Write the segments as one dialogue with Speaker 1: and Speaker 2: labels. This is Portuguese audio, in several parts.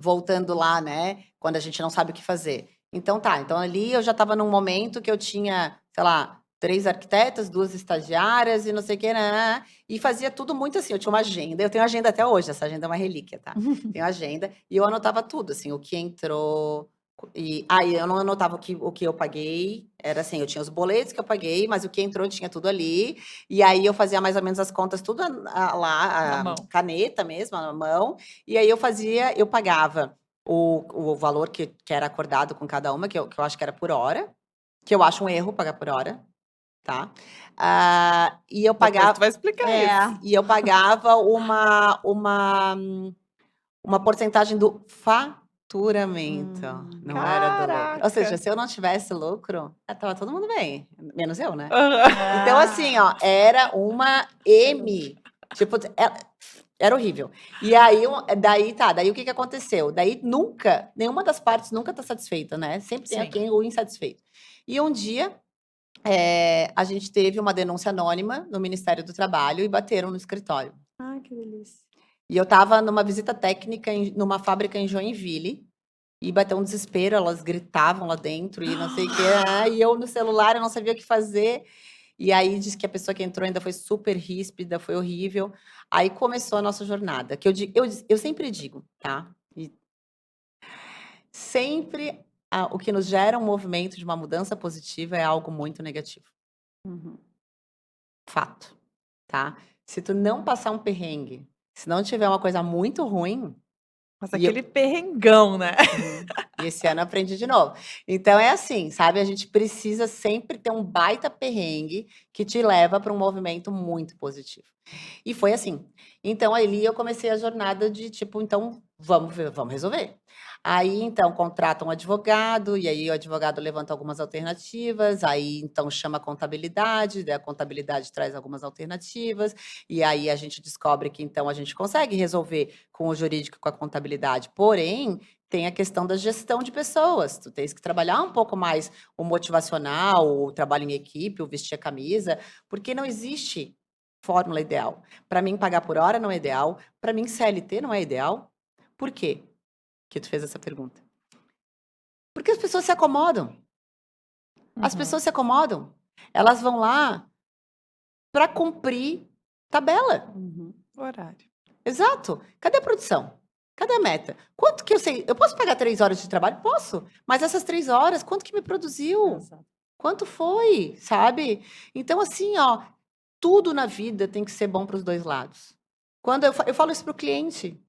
Speaker 1: voltando lá, né, quando a gente não sabe o que fazer. Então tá, então ali eu já estava num momento que eu tinha, sei lá, 3 arquitetas, 2 estagiárias e não sei o que, nã e fazia tudo muito assim, eu tinha uma agenda, eu tenho agenda até hoje, essa agenda é uma relíquia, tá. Tenho agenda, e eu anotava tudo, assim, o que entrou, e aí eu não anotava o que eu paguei, era assim, eu tinha os boletos que eu paguei, mas o que entrou tinha tudo ali, e aí eu fazia mais ou menos as contas tudo
Speaker 2: Na
Speaker 1: lá, a
Speaker 2: mão.
Speaker 1: caneta mesmo, na mão, e aí eu pagava o valor que era acordado com cada uma, que eu acho que era por hora, que eu acho um erro pagar por hora, tá. E eu
Speaker 2: Depois tu
Speaker 1: pagava
Speaker 2: vai explicar isso.
Speaker 1: e eu pagava uma porcentagem do faturamento, não era do lucro. Ou seja,
Speaker 2: Caraca!
Speaker 1: se eu não tivesse lucro, estava todo mundo bem, menos eu, né.
Speaker 2: Aham.
Speaker 1: Então assim, ó, era uma tipo, era horrível. E aí daí o que que aconteceu? Daí nunca, nenhuma das partes nunca tá satisfeita, né, sempre tem
Speaker 2: Sim.
Speaker 1: alguém o insatisfeito. E um dia, a gente teve uma denúncia anônima no Ministério do Trabalho e bateram no escritório.
Speaker 3: Ai, que delícia.
Speaker 1: E eu estava numa visita técnica numa fábrica em Joinville, e bateu um desespero, elas gritavam lá dentro e não sei o quê, e eu no celular, eu não sabia o que fazer. E aí diz que a pessoa que entrou ainda foi super ríspida, foi horrível. Aí começou a nossa jornada, que eu sempre digo, tá, e sempre o que nos gera um movimento de uma mudança positiva é algo muito negativo.
Speaker 3: Uhum.
Speaker 1: Fato, tá. Se tu não passar um perrengue, se não tiver uma coisa muito ruim,
Speaker 2: Mas
Speaker 1: e eu
Speaker 2: aquele perrengão, né.
Speaker 1: e esse ano eu aprendi de novo. Então é assim, sabe, a gente precisa sempre ter um baita perrengue que te leva para um movimento muito positivo. E foi assim. Então ali eu comecei a jornada de tipo, então vamos ver, vamos resolver. Aí então contrata um advogado, e aí o advogado levanta algumas alternativas, aí então chama a contabilidade, daí a contabilidade traz algumas alternativas, e aí a gente descobre que então a gente consegue resolver com o jurídico e com a contabilidade. Porém, tem a questão da gestão de pessoas, tu tens que trabalhar um pouco mais o motivacional, o trabalho em equipe, o vestir a camisa, porque não existe fórmula ideal. Para mim, pagar por hora não é ideal, para mim, CLT não é ideal. Por quê que tu fez essa pergunta? Porque as pessoas se acomodam. As
Speaker 2: Uhum.
Speaker 1: pessoas se acomodam. Elas vão lá para cumprir tabela.
Speaker 3: Uhum.
Speaker 2: Horário.
Speaker 1: Exato. Cadê a produção? Cadê a meta? Quanto que eu sei? Eu posso pagar 3 horas de trabalho? Posso. Mas essas 3 horas, quanto que me produziu?
Speaker 3: Exato.
Speaker 1: Quanto foi, sabe? Então, assim, ó, tudo na vida tem que ser bom para os 2 lados. Quando eu falo isso para o cliente: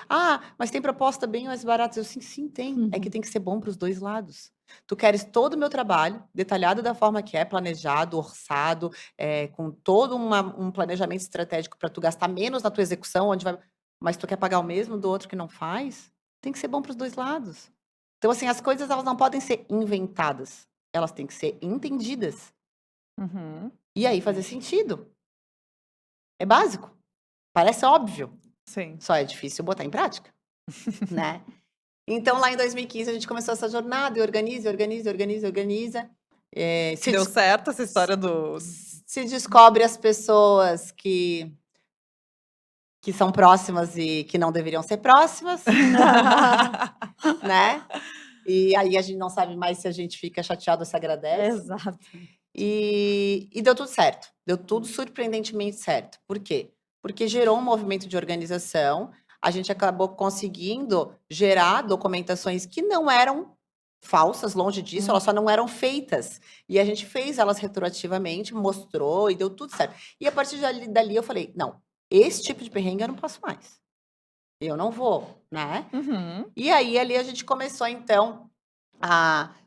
Speaker 1: "Ah, mas tem proposta bem mais barata", eu: "Sim, sim, tem. É que
Speaker 3: Uhum.
Speaker 1: tem que ser bom para os 2 lados. Tu queres todo o meu trabalho, detalhado da forma que é, planejado, orçado, com todo um planejamento estratégico para tu gastar menos na tua execução, onde vai, mas tu quer pagar o mesmo do outro que não faz? Tem que ser bom para os 2 lados". Então, assim, as coisas elas não podem ser inventadas, elas têm que ser entendidas.
Speaker 2: Uhum.
Speaker 1: E aí fazer sentido. É básico, parece óbvio,
Speaker 2: Sim.
Speaker 1: só é difícil botar em prática, né. Então lá em 2015 a gente começou essa jornada e organiza, organiza, organiza, organiza, se
Speaker 2: Deu
Speaker 1: des
Speaker 2: certo essa história do
Speaker 1: se descobre as pessoas que são próximas e que não deveriam ser próximas, né. E aí a gente não sabe mais se a gente fica chateado ou se agradece.
Speaker 3: Exato.
Speaker 1: E deu tudo certo, deu tudo surpreendentemente certo. Por quê? Porque gerou um movimento de organização, a gente acabou conseguindo gerar documentações que não eram falsas, longe disso, elas só não eram feitas. E a gente fez elas retroativamente, mostrou e deu tudo certo. E a partir dali eu falei: "Não, esse tipo de perrengue eu não passo mais. Eu não vou", né.
Speaker 2: Uhum.
Speaker 1: E aí ali a gente começou então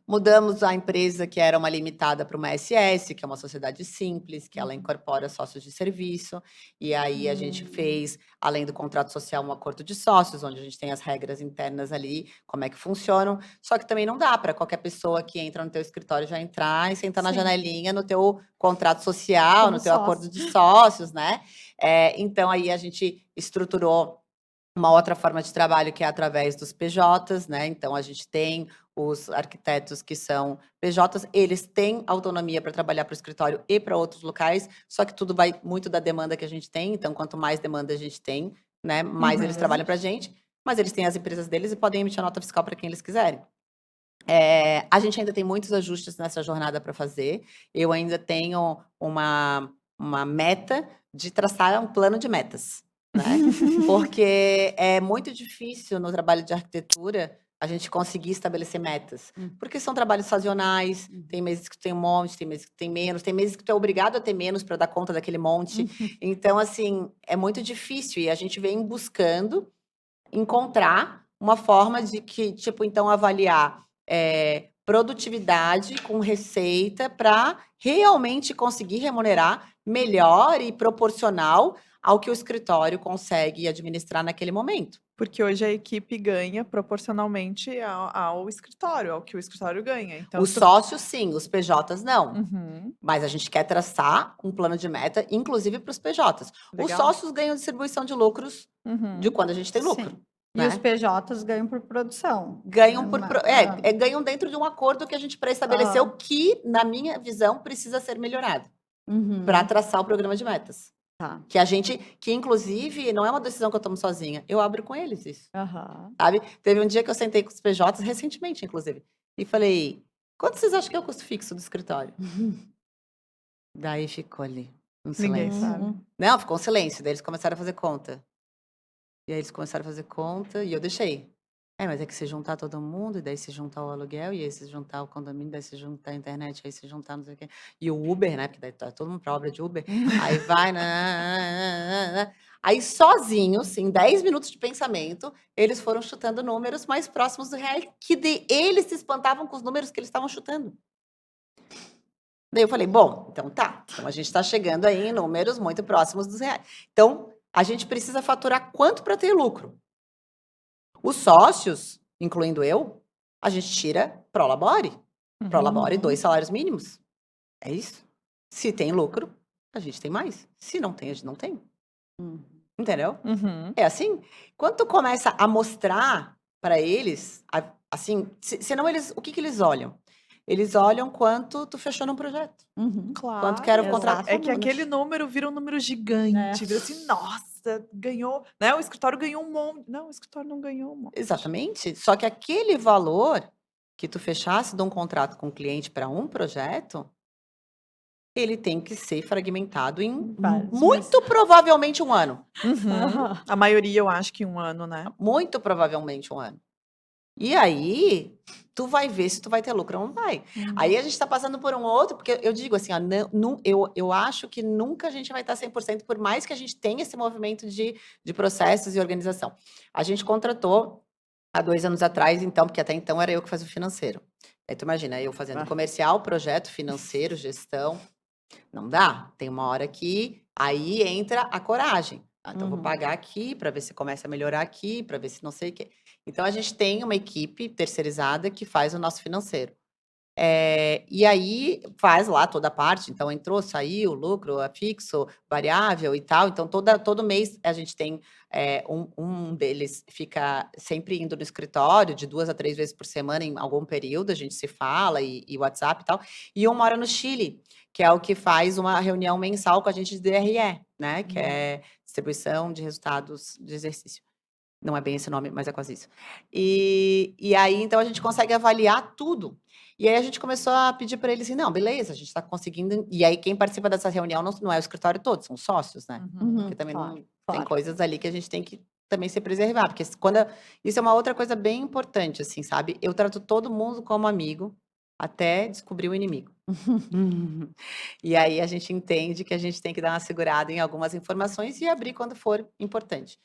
Speaker 1: mudamos a empresa que era uma limitada para uma SS, que é uma sociedade simples, que ela
Speaker 3: Uhum.
Speaker 1: incorpora sócios de serviço, e aí a gente
Speaker 3: Hum.
Speaker 1: fez, além do contrato social, um acordo de sócios, onde a gente tem as regras internas ali, como é que funcionam, só que também não dá para qualquer pessoa que entra no teu escritório já entrar e sentar na
Speaker 3: Sim,
Speaker 1: janelinha no teu contrato social,
Speaker 3: como
Speaker 1: no teu acordo
Speaker 3: sócio.
Speaker 1: de sócios, né. Então aí a gente estruturou uma outra forma de trabalho que é através dos PJs, né, então a gente tem os arquitetos que são PJs, eles têm autonomia para trabalhar para o escritório e para outros locais, só que tudo vai muito da demanda que a gente tem, então quanto mais demanda a gente tem, né, mais eles
Speaker 3: Uhum.
Speaker 1: trabalham para a gente. mas eles têm as empresas deles e podem emitir a nota fiscal para quem eles quiserem. A gente ainda tem muitos ajustes nessa jornada para fazer. Eu ainda tenho uma meta de traçar um plano de metas, né? Porque é muito difícil no trabalho de arquitetura a gente conseguir estabelecer metas. Porque são trabalhos sazonais, tem meses que tu tem um monte, tem meses que tem menos, tem meses que tu é obrigado a ter menos para dar conta daquele monte. Então, assim, é muito difícil e a gente vem buscando encontrar uma forma de que, tipo, então, avaliar produtividade com receita para realmente conseguir remunerar melhor e proporcional ao que o escritório consegue administrar naquele momento.
Speaker 2: Porque hoje a equipe ganha proporcionalmente ao escritório, ao que o escritório ganha. Então,
Speaker 1: Os
Speaker 2: se tu-
Speaker 1: sócios, sim, os PJs, não.
Speaker 2: Uhum,
Speaker 1: Mas a gente quer traçar um plano de meta, inclusive para os PJs. Os
Speaker 2: legal.
Speaker 1: sócios ganham distribuição de lucros
Speaker 2: Uhum.
Speaker 1: de quando a gente tem lucro.
Speaker 3: Sim.
Speaker 1: Né?
Speaker 3: E os PJs ganham por produção.
Speaker 1: Ganham
Speaker 3: Né?
Speaker 1: ganham dentro de um acordo que a gente pré-estabeleceu que, na minha visão, precisa ser melhorado para traçar o programa de metas.
Speaker 3: Tá.
Speaker 1: Que inclusive, não é uma decisão que eu tomo sozinha, eu abro com eles isso,
Speaker 3: Aham.
Speaker 1: sabe? Teve um dia que eu sentei com os PJs, recentemente, inclusive, e falei, quanto vocês acham que é o custo fixo do escritório? Daí ficou ali, um
Speaker 2: Ninguém
Speaker 1: silêncio.
Speaker 2: sabe.
Speaker 1: Não, ficou um silêncio, daí eles começaram a fazer conta. E aí eles começaram a fazer conta e eu deixei. Mas é que se juntar todo mundo, e daí se juntar o aluguel, e aí se juntar o condomínio, daí se juntar a internet, aí se juntar não sei o quê. E o Uber, né? Porque daí tá todo mundo pra obra de Uber. Aí vai. Aí sozinhos, em 10 minutos de pensamento, eles foram chutando números mais próximos do real, que eles se espantavam com os números que eles estavam chutando. Daí eu falei, bom, então tá. Então a gente está chegando aí em números muito próximos dos reais. Então, a gente precisa faturar quanto para ter lucro? Os sócios, incluindo eu, a gente tira pro labore. Pro labore, 2 salários mínimos. É isso. Se tem lucro, a gente tem mais. Se não tem, a gente não tem. Entendeu?
Speaker 2: Uhum.
Speaker 1: É assim. Quando tu começa a mostrar para eles, assim, senão eles, o que eles olham? Eles olham quanto tu fechou num projeto.
Speaker 2: Claro.
Speaker 1: Quanto que era o contrato.
Speaker 2: É que aquele número vira um número gigante.
Speaker 3: É.
Speaker 2: Vira assim, nossa, ganhou. Né? O escritório ganhou um monte. Não, o escritório não ganhou um monte.
Speaker 1: Exatamente. Só que aquele valor que tu fechasse de um contrato com o cliente para um projeto, ele tem que ser fragmentado em
Speaker 3: Vários
Speaker 1: muito provavelmente um ano.
Speaker 2: Uhum. A maioria, eu acho que 1 ano, né?
Speaker 1: Muito provavelmente um ano. E aí, tu vai ver se tu vai ter lucro ou não vai. Aí a gente está passando por um outro, porque eu digo assim, ó, eu acho que nunca a gente vai estar 100%, por mais que a gente tenha esse movimento de processos e organização. A gente contratou há 2 anos atrás, então, porque até então era eu que fazia o financeiro. Aí tu imagina, eu fazendo comercial, projeto, financeiro, gestão. Não dá. Tem uma hora que aí entra a coragem. Então, vou pagar aqui para ver se começa a melhorar aqui, para ver se não sei o quê. Então, a gente tem uma equipe terceirizada que faz o nosso financeiro. E aí faz lá toda a parte. Então, entrou, saiu, lucro, fixo, variável e tal. Então, todo mês a gente tem um deles fica sempre indo no escritório, de 2 a 3 vezes por semana, em algum período, a gente se fala e WhatsApp e tal. E um mora no Chile, que é o que faz uma reunião mensal com a gente de DRE, né? Que é distribuição de resultados de exercício. Não é bem esse nome, mas é quase isso. E aí, então, a gente consegue avaliar tudo. E aí, a gente começou a pedir para eles assim, não, beleza, a gente está conseguindo... E aí, quem participa dessa reunião não é o escritório todo, são sócios, né? Porque também tem coisas ali que a gente tem que também se preservar. Porque isso é uma outra coisa bem importante, assim, sabe? Eu trato todo mundo como amigo, até descobrir o inimigo. E aí, a gente entende que a gente tem que dar uma segurada em algumas informações e abrir quando for importante.